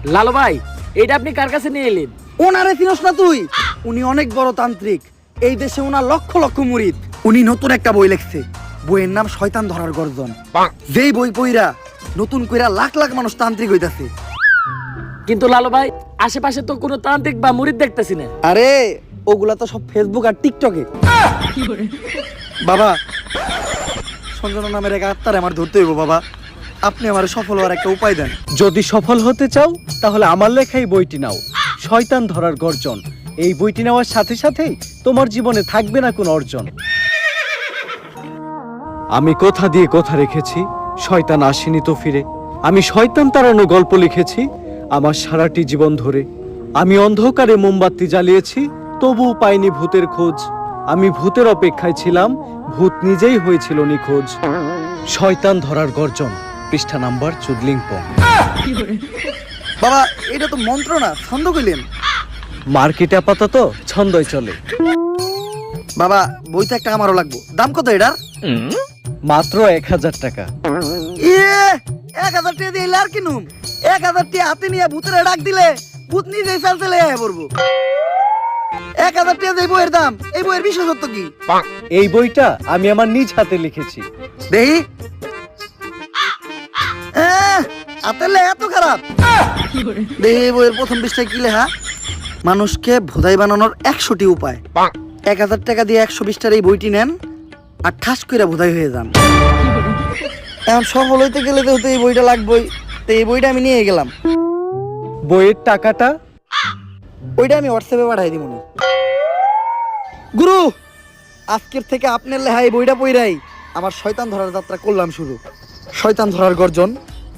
লালু ভাই, এটা আপনি কার কাছে নিয়ে এলেন? ওনারে চিনস না তুই? উনি অনেক বড় তান্ত্রিক, এই দেশে ওনার লক্ষ লক্ষ মুরিদ। উনি নতুন একটা বই লিখছে, বইয়ের নাম শয়তান ধরার গর্জন। যেই বই পইরা নতুন কইরা লাখ লাখ মানুষ তান্ত্রিক হইতাছে। কিন্তু লালু ভাই, আশেপাশে তো কোনো তান্ত্রিক বা মুরিদ দেখতেছি না। আরে ওগুলা তো সব ফেসবুক আর টিকটকে। বাবা, সঞ্জনা নামের এক আত্মারে আমার ধরতে হইব বাবা, আপনি আমার সফল হওয়ার একটা উপায় দেন। যদি সফল হতে চাও তাহলে আমার লেখা এই বইটি নাও, শয়তান ধরার গর্জন। এই বইটি নেওয়ার সাথে সাথেই তোমার জীবনে থাকবে না কোনো অর্জন। আমি কথা দিয়ে কথা রেখেছি, শয়তান আসেনি তো ফিরে। আমি শয়তান তাড়ানো গল্প লিখেছি আমার সারাটি জীবন ধরে। আমি অন্ধকারে মোমবাতি জ্বালিয়েছি, তবুও পাইনি ভূতের খোঁজ। আমি ভূতের অপেক্ষায় ছিলাম, ভূত নিজেই হয়েছিল নিখোঁজ। শয়তান ধরার গর্জন, পৃষ্ঠা নাম্বার চুদলিংপং। বাবা, এটা তো মন্ত্র না, ছন্দ কইলেন। মার্কেটে আপাতত ছন্দই চলে। বাবা, বইটা একটা আমারও লাগবো, দাম কত এটার? মাত্র 1000 টাকা। ইয়ে, 1000 টাকা দিয়ে আর কিনুম? 1000 টাকা হাতে নিয়ে ভূতের ডাক দিলে ভূত নিজেই চাল চলে আয় পড়বো। 1000 টাকা দিয়ে বইয়ের দাম, এই বইয়ের বিশেষত্ব কি? এই বইটা আমি আমার নিজ হাতে লিখেছি। দেহি আতেলে এত খারাপ? দেহি বইয়ের প্রথম পৃষ্ঠায় কি লেখা? মানুষকে ভোদাই বানানোর 100টি উপায়। 1000 টাকা দিয়ে 120টার এই বইটি নেন আর ঠাস করে ভোদাই হয়ে যান। এখন সফল হইতে গেলে তো এই বইটা লাগবেই, তো এই বইটা আমি নিয়ে গেলাম। বইয়ের টাকাটা? ওইটা আমি হোয়াটসঅ্যাপে পাঠাই দিব। গুরু, আজকের থেকে আপনার লেখা এই বইটা পইরাই আমার শয়তান ধরার যাত্রা করলাম শুরু। শয়তান ধরার গর্জন,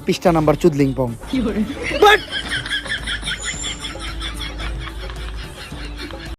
পৃষ্ঠা নাম্বার চুদলিংপং।